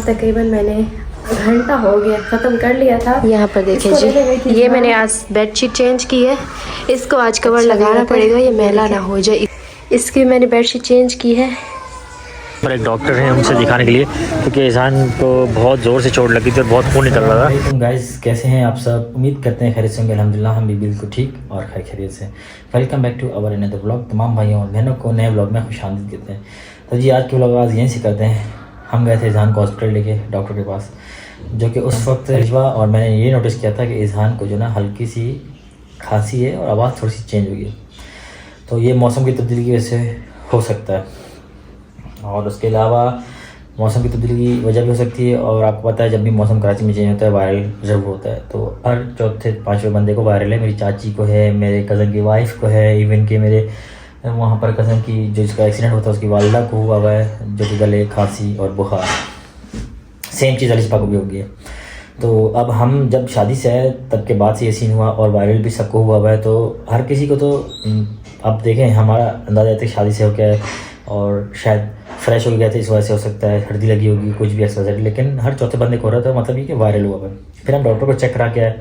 तकरीबन मैंने घंटा हो गया ख़त्म कर लिया था। यहाँ पर देखें जी, ये मैंने आज बेडशीट चेंज की है। इसको आज कवर लगाना पड़ेगा, ये मैला ना हो जाए। इसकी मैंने बेडशीट चेंज की है। पर एक डॉक्टर हैं उनसे दिखाने के लिए, क्योंकि ईज़ान को बहुत ज़ोर से चोट लगी थी और बहुत खून निकल रहा था। गाइस, कैसे हैं आप सब? उम्मीद करते हैं खैरियत से होंगे। अल्हम्दुलिल्लाह हम भी बिल्कुल ठीक और खैरियत से। Welcome back to our another vlog. तमाम भाइयों और बहनों को नए व्लॉग में खुशामदीद कहते हैं। तो जी, आज के व्लॉग आज यहीं से करते हैं। हम गए थे ईज़ान को हॉस्पिटल लेके डॉक्टर के पास, जो कि उस वक्त रिजवा और मैंने ये नोटिस किया था कि ईज़ान को जो ना हल्की सी खांसी है और आवाज़ थोड़ी सी चेंज हुई है। तो ये मौसम की तब्दीली की वजह से हो सकता है, और उसके अलावा मौसम की तब्दीली की वजह भी हो सकती है। और आपको पता है, जब भी मौसम कराची में चेंज होता है वायरल ज़रूर होता है। तो हर चौथे पाँचवें बंदे को वायरल है। मेरी चाची को है, मेरे कज़न की वाइफ को है, इवन कि मेरे वहाँ पर कज़न की जो जिसका एक्सीडेंट होता है उसकी वालिदा को हुआ है, जो कि गले, खांसी और बुखार। सेम चीज़ अलिशा को भी हो गई है। तो अब हम जब शादी से आए तब के बाद से ये सीन हुआ और वायरल भी सबको हुआ है। तो हर किसी को तो अब देखें, हमारा अंदाज़ा है शादी से हो गया है और शायद फ्रेश हो गया था, इस वजह से हो सकता है, सर्दी लगी होगी, कुछ भी ऐसा। लेकिन हर चौथे बंदे को हो रहा था, मतलब ये कि वायरल हुआ है। फिर हम डॉक्टर को चेक करा के आए।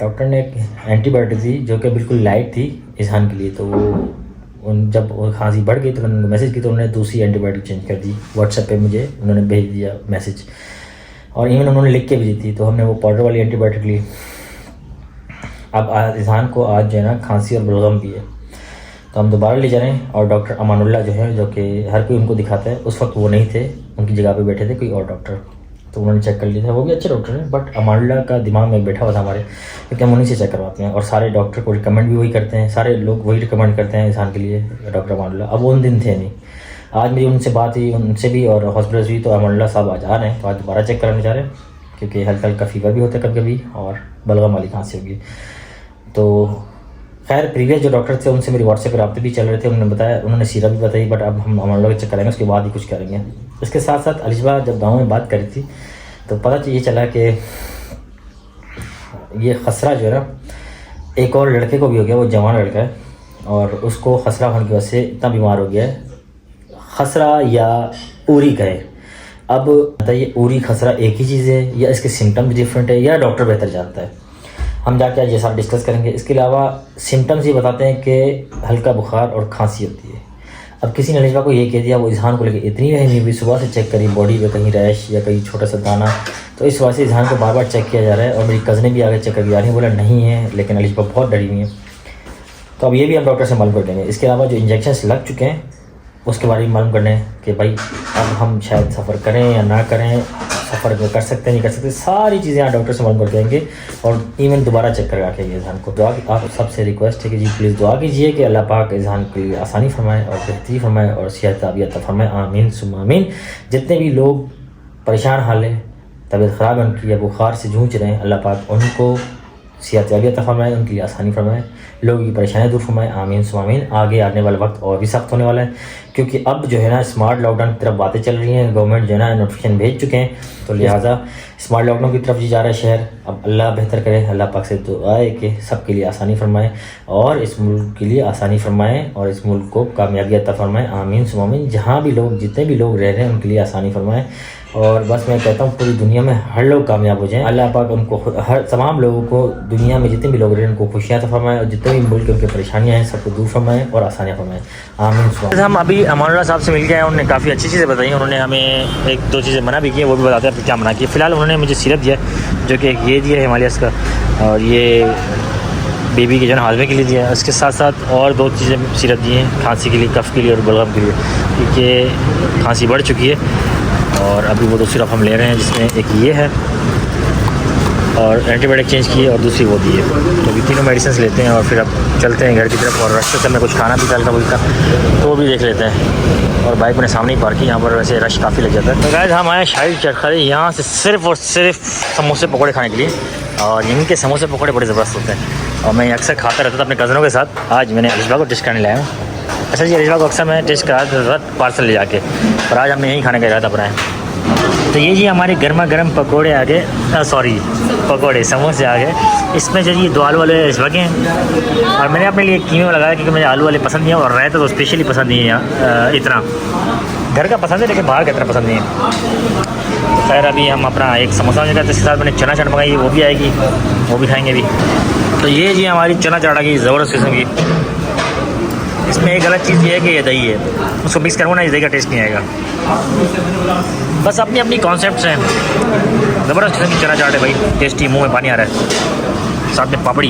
डॉक्टर ने एक एंटीबायोटिक दी जो कि बिल्कुल लाइट थी ईज़ान के लिए। तो वो जब खांसी बढ़ गई तो मैंने उनको मैसेज की, तो उन्होंने दूसरी एंटीबायोटिक चेंज कर दी। व्हाट्सएप पे मुझे उन्होंने भेज दिया मैसेज, और इवन उन्होंने लिख के भी दी थी। तो हमने वो पाउडर वाली एंटीबायोटिक ली। अब ईज़ान को आज जो है ना खांसी और बलगम भी है, तो हम दोबारा ले जा रहे हैं। और डॉक्टर अमानुल्लाह जो है, जो कि हर कोई उनको दिखाता है, उस वक्त वो नहीं थे, उनकी जगह पे बैठे थे कोई और डॉक्टर। तो उन्होंने चेक कर लिया था। वो भी अच्छे डॉक्टर हैं, बट अमानुल्लाह का दिमाग में बैठा हुआ था हमारे, क्योंकि हम उन्हीं से चेक करवाते हैं। और सारे डॉक्टर को रिकमेंड भी वही करते हैं, सारे लोग वही रिकमेंड करते हैं ईज़ान के लिए, डॉक्टर अमानुल्लाह। अब वो उन दिन थे नहीं। आज मेरी उनसे बात हुई, उनसे भी और हॉस्पिटल हुई। तो अमानुल्लाह साहब आज आ रहे हैं, तो आज दोबारा चेक कराने जा रहे हैं, क्योंकि हल्का हल्का फीवर भी होता है कभी कभी और बलगम वाली खांसी होगी। तो खैर, प्रीवियस जो डॉक्टर थे उनसे मेरी व्हाट्सएप पर रब्ते भी चल रहे थे। उन्होंने बताया, उन्होंने सीरप भी बताई, बट अब हम अमानुल्लाह चेक करेंगे, उसके बाद ही कुछ करेंगे। इसके साथ साथ अलिशा जब गाँव में बात करी थी तो पता ये चला कि ये खसरा जो है ना, एक और लड़के को भी हो गया। वो जवान लड़का है और उसको खसरा होने की वजह से इतना बीमार हो गया है। खसरा या उरी कहे, अब बताइए उरी खसरा एक ही चीज़ है या इसके सिम्टम्स डिफरेंट है, या डॉक्टर बेहतर जानता है? हम जाके आज ये सारा डिस्कस करेंगे। इसके अलावा सिम्टम्स ये बताते हैं कि हल्का बुखार और खांसी होती है। अब किसी ने अलिशा को ये कह दिया, वो ईज़ान को लेकर इतनी नहीं हुई, सुबह से चेक करी बॉडी पे कहीं रैश या कहीं छोटा सा दाना, तो इस वजह से ईज़ान को बार बार चेक किया जा रहा है। और मेरी कज़ने भी आगे चेक करके आ रही हैं, बोला नहीं है, लेकिन अलिशा बहुत डरी हुई है। तो अब ये भी हम डॉक्टर से मालूम कर देंगे। इसके अलावा जो इंजेक्शन लग चुके हैं उसके बारे में मालूम करने कि भाई अब हम शायद सफ़र करें या ना करें, सफ़र कर सकते हैं नहीं कर सकते, सारी चीज़ें आप डॉक्टर से मालूम कर देंगे। और इवन दोबारा चेक करवा के ईज़ान को दुआ की। आप सबसे रिक्वेस्ट है कि जी प्लीज़ दुआ कीजिए कि अल्लाह पाक ईज़ान के लिए आसानी फरमाए और बेहतरी फरमाए और सेहत अता फरमाए। आमीन सुम्मा आमीन। जितने भी लोग परेशान हाल है, तबीयत ख़राब है उनकी या बुखार से जूझ रहे हैं, अल्लाह पाक उनको सेहत अता फरमाए, उनके लिए आसानी फरमाए, लोगों की परेशानियाँ दूर फरमाए। आमीन सुम्मा आमीन। आगे आने वाला वक्त और भी सख्त होने वाला है, क्योंकि अब जो है ना स्मार्ट लॉकडाउन की तरफ बातें चल रही हैं। गवर्नमेंट जो है ना नोटिफिकेशन भेज चुके हैं, तो लिहाजा स्मार्ट लॉकडाउन की तरफ जी जा रहा है शहर। अब अल्लाह बेहतर करे, अल्लाह पाक से दुआ है कि सबके लिए आसानी फरमाए और इस मुल्क के लिए आसानी फरमाए और इस मुल्क को कामयाबी अता फरमाए। आमीन सुम्मा आमीन। जहाँ भी लोग, जितने भी लोग रह रहे हैं, उनके लिए आसानी फरमाए। और बस मैं कहता हूँ पूरी दुनिया में हर लोग कामयाब हो जाएं। अल्लाह पाक उनको, हर तमाम लोगों को, दुनिया में जितने भी लोग रहे हैं उनको खुशियाँ अता फरमाए, और जितने भी मुल्क के उनकी परेशानियाँ हैं सबको दूर फरमाए और आसानियाँ फरमाए। आमीन। हम अभी अमानुल्लाह साहब से मिल गए हैं, उन्होंने काफ़ी अच्छी चीज़ें बताई। उन्होंने हमें एक दो चीज़ें मना भी की, वो भी बताते हैं क्या मना की। फ़िलहाल उन्होंने मुझे सिरप दिया, जो कि ये दिया है हिमालयस का, और ये बेबी के जो है हाजमे के लिए दिया है। उसके साथ साथ और दो चीज़ें सिरप दी हैं, खांसी के लिए, कफ़ के लिए और बलगम के लिए, क्योंकि खांसी बढ़ चुकी है। और अभी वो दो सिरप हम ले रहे हैं, जिसमें एक ये है और एंटीबायोटिक चेंज की है और दूसरी वो दी है। तो अभी तीनों मेडिसिन लेते हैं और फिर अब चलते हैं घर की तरफ। और रास्ते से हमें कुछ खाना भी हल्का फुल्का, तो वो भी देख लेते हैं। और बाइक मैंने सामने ही पार्क की, यहाँ पर वैसे रश काफ़ी लग जाता है। तो गाइस, हम आए शाही चरखा यहाँ से सिर्फ़ और सिर्फ समोसे पकौड़े खाने के लिए, और इनके समोसे पकौड़े बड़े ज़बरदस्त होते हैं और मैं अक्सर खाता रहता था अपने कज़नों के साथ। आज मैंने अलिशा को टेस्ट करने लाया हूँ। अच्छा जी, अलिशा को अक्सर मैं टेस्ट करा था पार्सल ले जाके, और आज हमने यहीं खाने का इरादा बनाया। तो ये जी हमारे गर्मा गर्म पकोड़े आ गए, सॉरी पकोड़े समोसे आ गए। इसमें जो ये दो आलू वाले लगे हैं, और मैंने अपने लिए कीमे लगाया क्योंकि मुझे आलू वाले पसंद नहीं है, और रायता तो स्पेशली पसंद नहीं है यहाँ। इतना घर का पसंद है लेकिन बाहर का इतना पसंद नहीं है। खैर अभी हम अपना एक समोसा लेकर इसके साथ मैंने चना चाट मंगाई, वो भी आएगी, वो भी खाएंगे अभी। तो ये जी हमारी चना चाट आ गई ज़बरदस्त किस्म की। इसमें एक गलत चीज़ ये है कि ये दही है, उसको मिक्स करूँ ना इस दही का टेस्ट नहीं आएगा। बस अपनी अपनी कॉन्सेप्ट्स हैं। ज़बरदस्त किस्म की चना चाट है भाई, टेस्टी, मुँह में पानी आ रहा है, साथ में पापड़ी।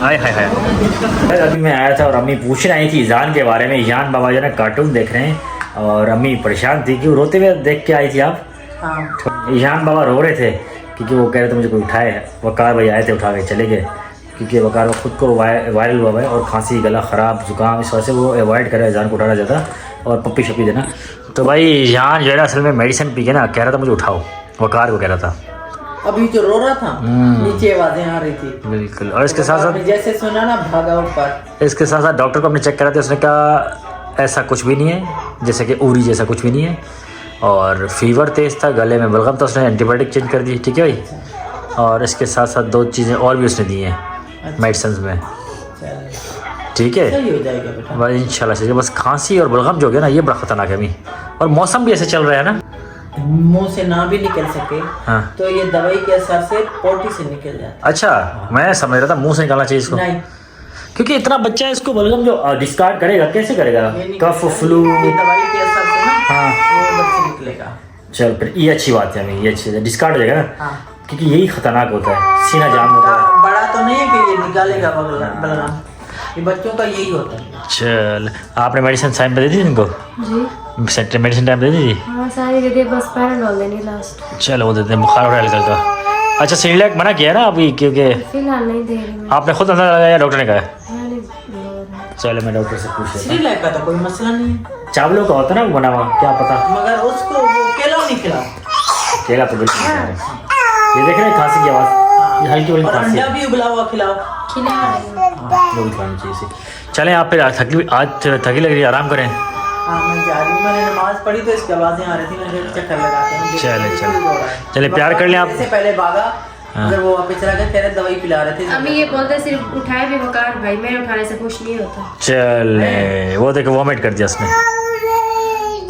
हाय हाय हाय। अभी मैं आया था और अम्मी पूछ रही थी ईजान के बारे में। ईजान बाबा जो है ना कार्टून देख रहे हैं और अम्मी परेशान थी। क्यों रोते हुए देख के आई थी आप? हाँ। ईजान बाबा रो रहे थे क्योंकि वो कह रहे थे मुझे कोई उठाए। वकार भाई आए थे, उठा के चले गए क्योंकि वकार खुद को वायरल हुआ है और खांसी, गला ख़राब, जुकाम, इस वजह से वो अवॉइड करे ईजान को उठाना ज़्यादा और पप्पी शप्पी देना। तो भाई ईजान जो है ना असल में मेडिसिन पी के ना कह रहा था मुझे उठाओ, वकार को कह रहा था। अभी जो रो रहा था नीचे आवाजें आ रही थी बिल्कुल। और इसके साथ साथ जैसे सुना ना भागा ऊपर। इसके साथ साथ डॉक्टर को हमने चेक करा था, उसने कहा ऐसा कुछ भी नहीं है, जैसे कि उरी जैसा कुछ भी नहीं है। और फीवर तेज़ था, गले में बलगम था, उसने एंटीबायोटिक चेंज कर दी। ठीक है भाई। और इसके साथ साथ 2 चीज़ें और भी उसने दी हैं मेडिसिन में। ठीक है, सही हो जाएगा बेटा भाई इंशाल्लाह सही है। बस खांसी और बलगम जो है ना ये बड़ा ख़तरनाक है अभी, और मौसम भी ऐसे चल रहा है ना, मुंह से ना भी निकल सके। हाँ। तो ये दवाई के असर से पोटी से निकल जाता है। अच्छा, मैं समझ रहा था मुंह से निकालना चाहिए इसको। नहीं, क्योंकि इतना बच्चा है, इसको बलगम जो डिस्कार्ड करेगा कैसे करेगा? कफ, फ्लू। ये दवाई के असर से ना हाँ, वो उधर से निकलेगा। चल फिर ये अच्छी बात है, हमें ये अच्छी है, डिस्कार्ड हो जाएगा ना। हाँ। क्योंकि यही खतरनाक होता है, सीना जाम होता है। बड़ा तो नहीं है कि ये निकालेगा बलगम, ये बच्चों का यही होता है। चल, आपने मेडिसिन टाइम पे दे दी इनको? जी मेडिसिन टाइम पे दे दी? हाँ सारी दे दिए, बस पैराडोल देनी लास्ट। चलो वो देते हैं, बुखार हो रहा है हल्का हल्का। अच्छा, सिरलैक मना किया है ना अभी? क्योंकि फिलहाल नहीं दे रही मैं। आपने खुद अंदाजा लगाया, डॉक्टर ने कहा है? मैंने बोला। चलो मैं डॉक्टर से पूछ लेता सिरलैक का तो कोई मसला नहीं है, हूँ। चावलों का होता है ना वो बना हुआ, क्या पता। मगर उसको वो केला नहीं खिलाओ। केला तो बिल्कुल नहीं है। ये देख रहे हैं खांसी की आवाज़, ये हल्की हल्की और खांसी अंडा है। भी उबला हुआ खिलाओ। खिला रही हूँ। वो भी खानी चाहिए इसे। चलें आप फिर, आज थकी लग रही है, आराम करें। हाँ मैं जा रही हूँ, मैंने नमाज पढ़ी तो इसकी आवाजें आ रही थी, मैंने चक्कर लगाते हैं। चले प्यार कर लें आप। से पहले भागा, अगर वो वापस चला गया, तेरे दवाई पिला रहे थे। अम्मी ये बोलते सिर्फ उठाए भी वकार भाई, मैं उठाने से खुश नहीं होता। चले, वो देखो वॉमिट कर दिया उसने।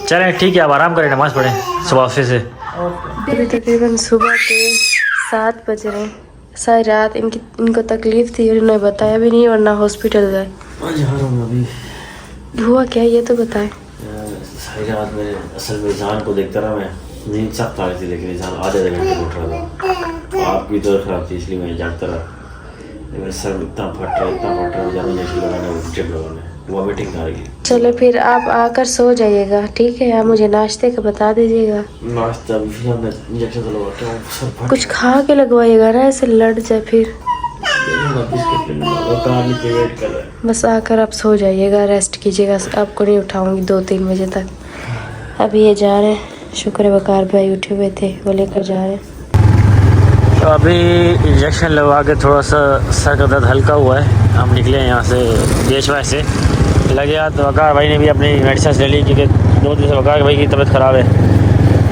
चलें ठीक है, आप आराम करें, नमाज पढ़ें सुबह ऑफिस से। अभी तकरीबन सुबह के 7 बज रहे हैं। सारी रात इनको तकलीफ थी और उन्हें बताया भी नहीं और ना हॉस्पिटल गए। जा रहा हूँ अभी। हुआ क्या ये तो बताएं। सारी रात मेरे असल में ईजान को देखता रहा मैं, नींद सख्त आ रही थी लेकिन ईजान आधे घंटे उठ रहा था। आपकी तो खराब थी इसलिए मैं जागता रहा। मेरा सर इतना फट रहा ईजान जैसे लगाने टिप लगाने, वॉमिटिंग आ रही है। चलो फिर आप आकर सो जाइएगा, ठीक है? आप मुझे नाश्ते का बता दीजिएगा। नाश्ता भी हमने इंजेक्शन तो लगवाते हैं, सर फट कुछ खा के लगवाइएगा ना, ऐसे लड़ जाए फिर। वेट कर रहा है। बस आकर आप सो जाइएगा, रेस्ट कीजिएगा, आपको नहीं उठाऊंगी 2-3 बजे तक। अभी ये जा रहे हैं, शुक्र है वकार भाई उठे हुए थे, वो लेकर जा रहे हैं। तो अभी इंजेक्शन लगवा के थोड़ा सा सर का दर्द हल्का हुआ है। हम निकले हैं यहाँ से देशवाय से, लगे हाथ। तो वकार भाई ने भी अपनी मेडिसिन ले ली क्योंकि 2 दिन से वकार भाई की तबीयत ख़राब है।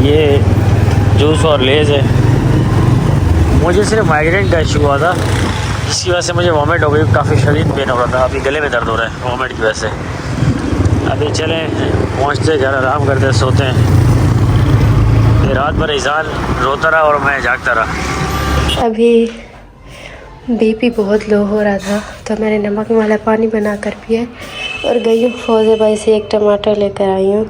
ये जूस और लेज़ है। मुझे सिर्फ माइग्रेन का इशू हुआ था, जिसकी वजह से मुझे वॉमिट हो गई, काफ़ी शदीद पेन हो रहा था। अभी गले में दर्द हो रहा है वॉमिट की वजह से। अभी चलें, पहुँचते घर आराम करते सोते हैं। ये रात भर ईजान रोता रहा और मैं जागता रहा। अभी बीपी बहुत लो हो रहा था तो मैंने नमक वाला पानी बना कर पिया और गई हूँ फौजे भाई से एक टमाटर लेकर आई हूँ।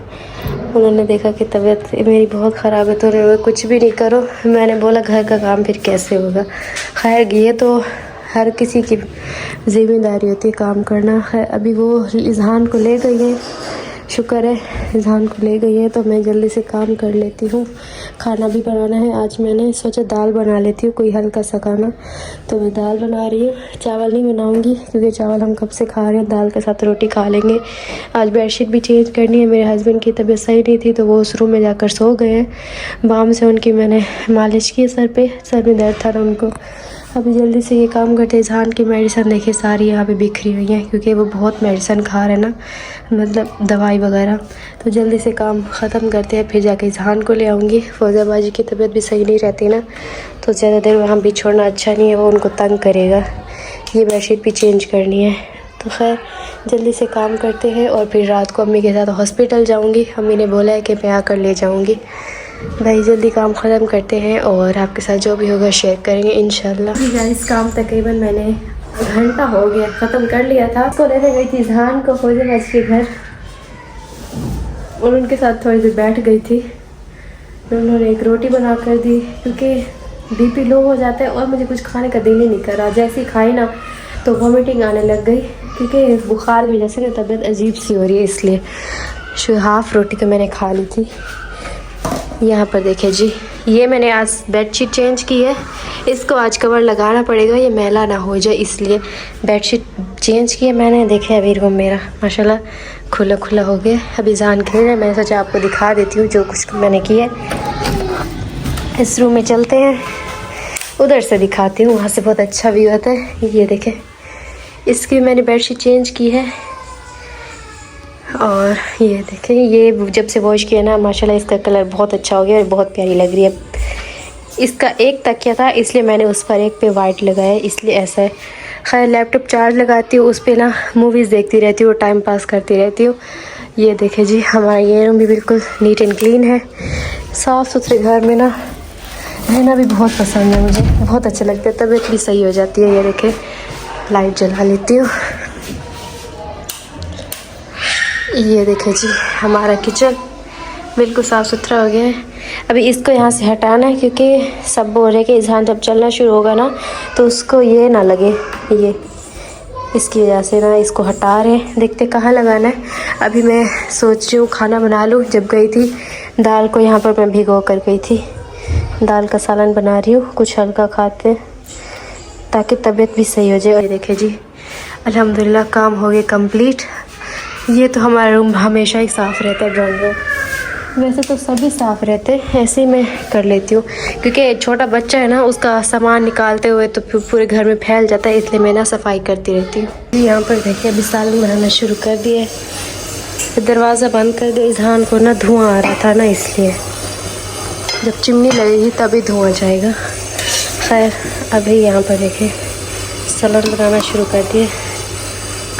उन्होंने देखा कि तबीयत मेरी बहुत ख़राब है तो उन्होंने कुछ भी नहीं करो। मैंने बोला घर का काम फिर कैसे होगा। खैर ये तो हर किसी की ज़िम्मेदारी होती है काम करना। खैर अभी वो इज़हान को ले गई है, शुक्र है इज़हान को ले गई है तो मैं जल्दी से काम कर लेती हूँ। खाना भी बनाना है, आज मैंने सोचा दाल बना लेती हूँ, कोई हल्का सा खाना। तो मैं दाल बना रही हूँ, चावल नहीं बनाऊँगी क्योंकि चावल हम कब से खा रहे हैं, दाल के साथ रोटी खा लेंगे। आज बेडशीट भी चेंज करनी है, मेरे हस्बैंड की तबीयत सही नहीं थी तो वो उस रूम में जाकर सो गए हैं। बाम से उनकी मैंने मालिश की सर में दर्द था ना उनको। अभी जल्दी से ये काम करते। इज़हान की मेडिसिन देखिए सारी यहाँ पे बिखरी हुई है क्योंकि वो बहुत मेडिसिन खा रहे हैं ना, मतलब दवाई वगैरह। तो जल्दी से काम ख़त्म करते हैं, फिर जाके इज़हान को ले आऊँगी। फौजाबाजी की तबीयत भी सही नहीं रहती ना तो ज़्यादा देर वहाँ भी छोड़ना अच्छा नहीं है, वो उनको तंग करेगा। ये बेडशीट भी चेंज करनी है। तो खैर जल्दी से काम करते हैं और फिर रात को अम्मी के साथ हॉस्पिटल जाऊँगी। अम्मी ने बोला है कि मैं आकर ले जाऊँगी। भाई जल्दी काम ख़त्म करते हैं और आपके साथ जो भी होगा शेयर करेंगे इंशाल्लाह। इस काम तकरीबन मैंने घंटा हो गया ख़त्म कर लिया था। उसको लेने गई थी जहान को फौजी मज के घर और उनके साथ थोड़ी देर बैठ गई थी। उन्होंने एक रोटी बना कर दी क्योंकि बीपी लो हो जाता है और मुझे कुछ खाने का दिल ही नहीं कर रहा। जैसे ही खाई ना तो वॉमिटिंग आने लग गई क्योंकि बुखार की वजह से ना तबीयत अजीब सी हो रही है, इसलिए हाफ़ रोटी तो मैंने खा ली थी। यहाँ पर देखिए जी, ये मैंने आज बेडशीट चेंज की है। इसको आज कवर लगाना पड़ेगा, ये मैला ना हो जाए, इसलिए बेडशीट चेंज की है मैंने। देखे अभी रूम मेरा माशाल्लाह खुला खुला हो गया। अभी जान खेल रहे, मैंने सोचा आपको दिखा देती हूँ जो कुछ मैंने किया है। इस रूम में चलते हैं, उधर से दिखाती हूँ, वहाँ से बहुत अच्छा व्यू आता है। ये देखें, इसकी मैंने बेडशीट चेंज की है और ये देखें, ये जब से वॉश किया ना माशाल्लाह इसका कलर बहुत अच्छा हो गया और बहुत प्यारी लग रही है। इसका एक तकिया था इसलिए मैंने उस पर एक पे वाइट लगाया, इसलिए ऐसा है। खैर लैपटॉप चार्ज लगाती हूँ, उस पर ना मूवीज़ देखती रहती हूँ, टाइम पास करती रहती हूँ। ये देखें जी, हमारा ये रूम भी बिल्कुल नीट एंड क्लीन है। साफ़ सुथरे घर में ना रहना भी बहुत पसंद है मुझे, बहुत अच्छा लगता है, तबीयत भी सही हो जाती है। ये देखें, लाइट जला लेती हूँ। ये देखें जी, हमारा किचन बिल्कुल साफ़ सुथरा हो गया है। अभी इसको यहाँ से हटाना है क्योंकि सब बोल रहे हैं कि इज़हान जब चलना शुरू होगा ना तो उसको ये ना लगे, ये इसकी वजह से ना इसको हटा रहे हैं। देखते कहाँ लगाना है। अभी मैं सोच रही हूँ खाना बना लूँ। जब गई थी दाल को यहाँ पर मैं भिगो कर गई थी, दाल का सालन बना रही हूँ, कुछ हल्का खाते ताकि तबीयत भी सही हो जाए। और ये देखें जी, अल्हम्दुलिल्लाह काम हो गए कंप्लीट। ये तो हमारा रूम हमेशा ही साफ़ रहता है, ड्राइंग रूम वैसे तो सभी साफ़ रहते हैं, ऐसे ही मैं कर लेती हूँ क्योंकि छोटा बच्चा है ना, उसका सामान निकालते हुए तो फिर पूरे घर में फैल जाता है, इसलिए मैं ना सफाई करती रहती हूँ। यहाँ पर देखिए अभी सालन बनाना शुरू कर दिए, दरवाज़ा बंद कर दिया। इज़हान को ना धुआं आ रहा था ना, इसलिए जब चिमनी लगेगी तभी धुआं जाएगा। खैर अभी यहाँ पर देखिए सालन बनाना शुरू कर दिए।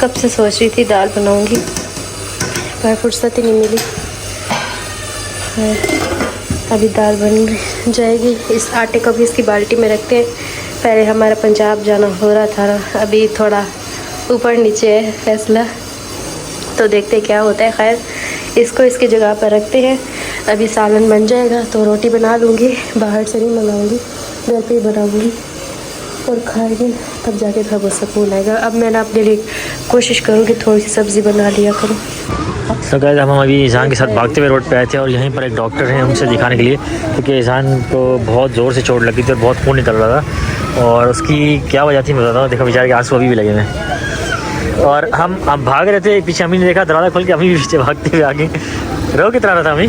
कब से सोच रही थी दाल बनाऊँगी पर फुर्सत ही नहीं मिली। अभी दाल बन जाएगी। इस आटे को भी इसकी बाल्टी में रखते हैं। पहले हमारा पंजाब जाना हो रहा था ना, अभी थोड़ा ऊपर नीचे है फैसला, तो देखते क्या होता है। खैर इसको इसकी जगह पर रखते हैं। अभी सालन बन जाएगा तो रोटी बना लूँगी, बाहर से नहीं मंगाऊँगी, घर पे ही बनाऊँगी और खाएंगे, तब जाके थोड़ा बहुत सुकून आएगा। अब मैंने अपने लिए कोशिश करूँगी थोड़ी सी सब्ज़ी बना लिया करूँ। तो गाइस हम अभी इज़हान के साथ भागते हुए रोड पे आए थे और यहीं पर एक डॉक्टर हैं उनसे दिखाने के लिए, क्योंकि इज़हान को बहुत ज़ोर से चोट लगी थी और बहुत खून निकल रहा था और उसकी क्या वजह थी मैं बताता हूँ। देखो बेचारे के आंसू अभी भी लगे हैं और हम भाग रहे थे, पीछे अम्मी ने देखा, दरवाज़ा खोल के अम्मी भी पीछे भागते हुए आगे। रो कितना रहा था अम्मी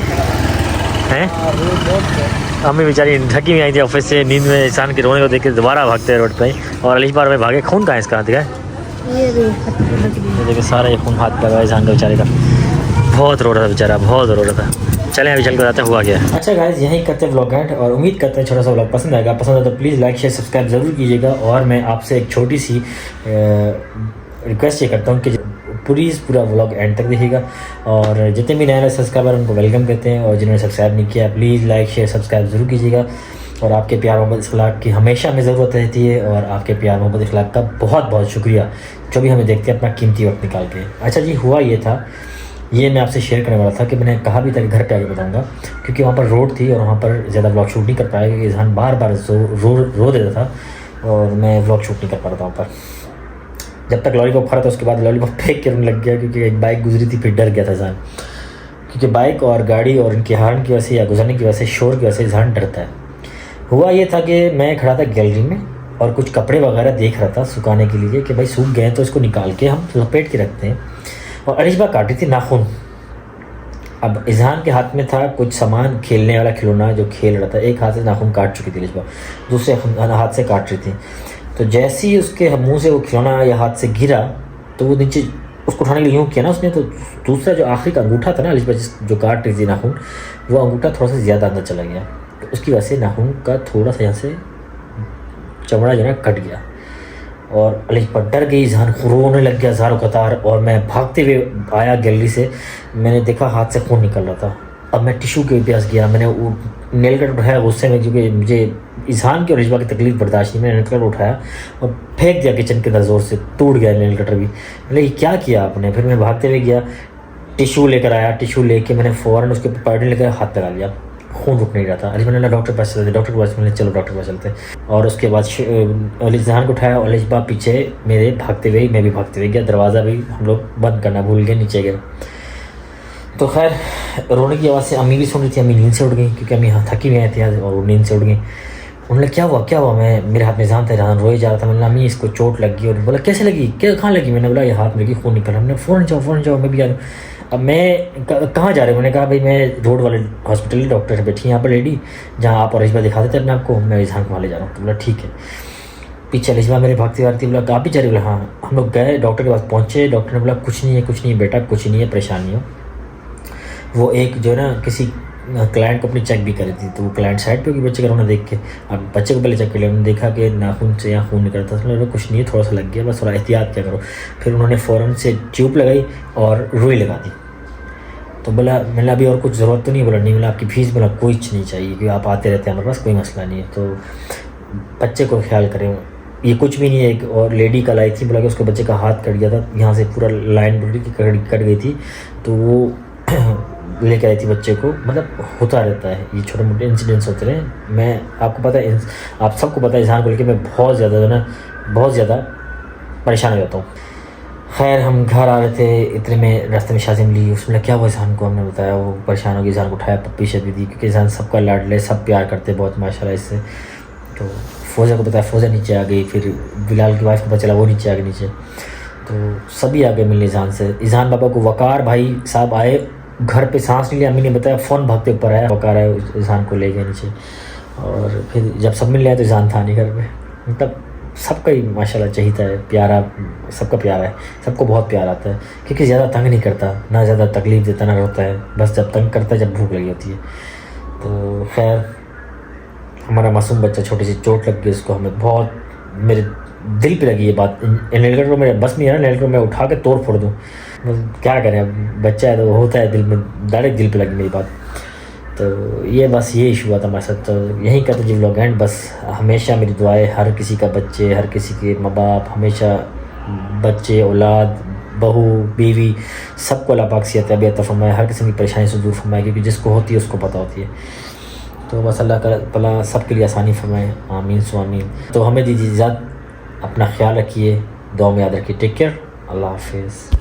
हैं, अम्मी बेचारी थकी हुई आई थी ऑफिस से, नींद में इज़हान के रोने को देख के दोबारा भागते हैं रोड पर और अलीश बार में भागे। खून कहाँ है इसका, दिखा देखिए सारा ये खून हाथ लगा इज़हान का बेचारे का, बहुत रो रहा था बेचारा, बहुत रो रहा था। चलें अभी चल कर आते हुआ गया। अच्छा गाइस, यहीं करते व्लॉग एंड और उम्मीद करते हैं छोटा सा व्लॉग पसंद आएगा। पसंद आए तो प्लीज़ लाइक शेयर सब्सक्राइब ज़रूर कीजिएगा। और मैं आपसे एक छोटी सी रिक्वेस्ट ये करता हूँ कि पूरा व्लॉग एंड तक देखिएगा और जितने भी नए सब्सक्राइबर उनको वेलकम करते हैं और जिन्होंने सब्सक्राइब नहीं किया प्लीज़ लाइक शेयर सब्सक्राइब ज़रूर कीजिएगा। और आपके प्यार मोहब्बत इखलाक की हमेशा हमें ज़रूरत रहती है और आपके प्यार मोहब्बत इखलाक का बहुत बहुत शुक्रिया जो भी हमें देखते हैं अपना कीमती वक्त निकाल के। अच्छा जी, हुआ ये था, ये मैं आपसे शेयर करने वाला था कि मैंने कहा भी था कि घर पे आके बताऊंगा, क्योंकि वहाँ पर रोड थी और वहाँ पर ज़्यादा ब्लॉग शूट नहीं कर पाया क्योंकि इज़हान बार बार रो देता था और मैं ब्लॉग शूट नहीं कर पा रहा था वहाँ पर। जब तक लॉलीपॉप खा रहा था उसके बाद लॉलीपॉप फेंक के रोने लग गया क्योंकि एक बाइक गुजरी थी, फिर डर गया था इज़हान, क्योंकि बाइक और गाड़ी और इनके हॉर्न की वजह से या गुजरने की वजह से, शोर की वजह से इज़हान डरता है। हुआ ये था कि मैं खड़ा था गैलरी में और कुछ कपड़े वगैरह देख रहा था सुखाने के लिए कि भाई सूख गए तो इसको निकाल के हम लपेट के रखते हैं। और अलिशबा काटी थी नाखून। अब इज़हान के हाथ में था कुछ सामान, खेलने वाला खिलौना जो खेल रहा था, एक हाथ से नाखून काट चुकी थी अलिशबा, दूसरे हाथ से काट रही थी। तो जैसे ही उसके मुंह से वो खिलौना या हाथ से गिरा तो वो नीचे उसको उठाने के लिए यूँ किया ना उसने, तो दूसरा जो आखिरी का अंगूठा था ना अलिशबा जो काट रही थी नाखून, वो अंगूठा थोड़ा सा ज़्यादा अंदर चला गया। तो उसकी वजह से नाखून का थोड़ा सा यहाँ से चमड़ा जो है कट गया और अलिशबा डर गई, इज़हान रोने लग गया ज़ारो कतार। और मैं भागते हुए आया गैलरी से, मैंने देखा हाथ से खून निकल रहा था अब मैं टिशू के पास गया, मैंने वो नेल कटर उठाया गुस्से में, क्योंकि मुझे इजहान की और रिजवा की तकलीफ बर्दाश्त नहीं। मैंने नेल कटर उठाया और फेंक दिया किचन के अंदर, ज़ोर से टूट गया नेल कटर भी। मैंने ये क्या किया आपने? फिर मैं भागते हुए गया, टिशू लेकर आया, टिशू लेके मैंने फ़ौरन उसके ऊपर पाउडर लेकर हाथ लगा लिया, खून रुक नहीं रहा था। अली मैंने डॉक्टर के पास चलते, डॉक्टर के पास मैंने चलो डॉक्टर के पास चलते। और उसके बाद अलीजहान को उठाया और अलीजबा पीछे मेरे भागते हुए, मैं भी भागते हुए गया, दरवाज़ा भी हम लोग बंद करना भूल गए, नीचे गए। तो खैर रोने की आवाज़ से अम्मी भी सुन रही थी, अम्मी नींद से उठ गई, क्योंकि अम्मी यहाँ थकी हुई आई थी और वो नींद से उठ गई। उन्होंने क्या हुआ? मैं मेरे हाथ में जान था, जहाँ रोए जा रहा था। मैंने अम्मी इसको चोट लग गई। और बोला कैसे लगी, क्या कहाँ लगी? मैंने बोला ये हाथ में लगी, खून निकल रहा। हमने फ़ौरन जाओ मैं भी आ रहा हूँ। अब मैं कहाँ जा रहे हो? मैंने कहा भाई मैं रोड वाले हॉस्पिटल डॉक्टर से बैठी यहाँ पर लेडी, जहाँ आप और रिजवा दिखाते थे अपने आपको, मैं इजहान को वहाँ ले जा रहा हूँ। तो बोला ठीक है। पीछे रिजवा मेरे भागती भागती बोला आप भी जा रहे? बोला हाँ। हम लोग गए, डॉक्टर के पास पहुँचे। डॉक्टर ने बोला कुछ नहीं है बेटा, कुछ नहीं है, परेशान नहीं हो। वो एक जो है ना किसी क्लाइंट को अपनी चेक भी करी थी, तो वो क्लाइंट साइड पे होगी बच्चे का रोना देख के। अब बच्चे को पहले चेक कर लिया, उन्होंने देखा कि नाखून से यहाँ खून निकलता था। तो कुछ नहीं है, थोड़ा सा लग गया, बस थोड़ा एहतियात क्या करो। फिर उन्होंने फ़ौरन से ट्यूब लगाई और रुई लगा दी। तो बोला मैंने अभी और कुछ ज़रूरत तो नहीं? बोला नहीं। बोला आपकी फ़ीस? बोला कुछ नहीं चाहिए, क्योंकि आप आते रहते हैं हमारे पास, कोई मसला नहीं है। तो बच्चे को ख्याल करें, ये कुछ भी नहीं है। एक और लेडी कल आई थी, बोला कि उसके बच्चे का हाथ कट गया था, यहाँ से पूरा लाइन कट गई थी, तो वो लेकर आई थी बच्चे को। मतलब होता रहता है, ये छोटे मोटे इंसिडेंट्स होते रहे। मैं आपको पता है, आप सबको पता है इजहान को लेकर मैं बहुत ज़्यादा परेशान हो जाता हूँ। खैर हम घर आ रहे थे, इतने में रास्ते में शाज़िम मिली। उसने क्या हुआ इजहान को? हमने बताया। वो परेशान हो गई, इजहान को उठाया, पप्पी शप्पी दी, क्योंकि इजहान सबका लाडले, सब प्यार करते बहुत माशाल्लाह इससे। तो फ़ौज़ा को बताया, फ़ौज़ा नीचे आ गई। फिर बिलाल की वाइफ को पता चला, वो नीचे आ गई नीचे। तो सभी आ गए मिलने इजहान से। इजहान बाबा को वकार भाई साहब आए, घर पे सांस नहीं लिया, अम्मी ने बताया, फ़ौरन भागते ऊपर आया, वकार आया, इजहान को ले गए नीचे। और फिर जब सब मिल गया तो इजहान था नहीं घर पे। मतलब सबका ही माशाल्लाह चहीता है, प्यारा, सबका प्यारा है, सबको बहुत प्यार आता है, क्योंकि ज़्यादा तंग नहीं करता, ना ज़्यादा तकलीफ़ देता, ना रोता है। बस जब तंग करता है जब भूख लगी होती है। तो खैर हमारा मासूम बच्चा, छोटी सी चोट लग गई उसको, हमें बहुत, मेरे दिल पे लगी ये बात। नेलकटर को मेरे बस में है ना, नेलकटर मैं उठा के तोड़ फोड़ दूँ, क्या करें, अब बच्चा है तो होता है, दिल में डायरेक्ट दिल पे लगी मेरी बात। तो ये बस ये इशू हुआ था हमारे साथ। तो यहीं का तो जी व्लॉग एंड। बस हमेशा मेरी दुआएं हर किसी का बच्चे, हर किसी के माँ बाप, हमेशा बच्चे, औलाद, बहू, बीवी, सबको अल्लाह पाक सेहत अता फरमाए, हर किस्म की परेशानी से दूर फरमाए, क्योंकि जिसको होती है उसको पता होती है। तो बस अल्लाह ताला सबके लिए आसानी फरमाए, आमीन सु आमीन। तो हमें दीजिए इजाज़त, अपना ख्याल रखिए, दुआ में याद रखिए। टेक केयर, अल्लाह हाफिज़।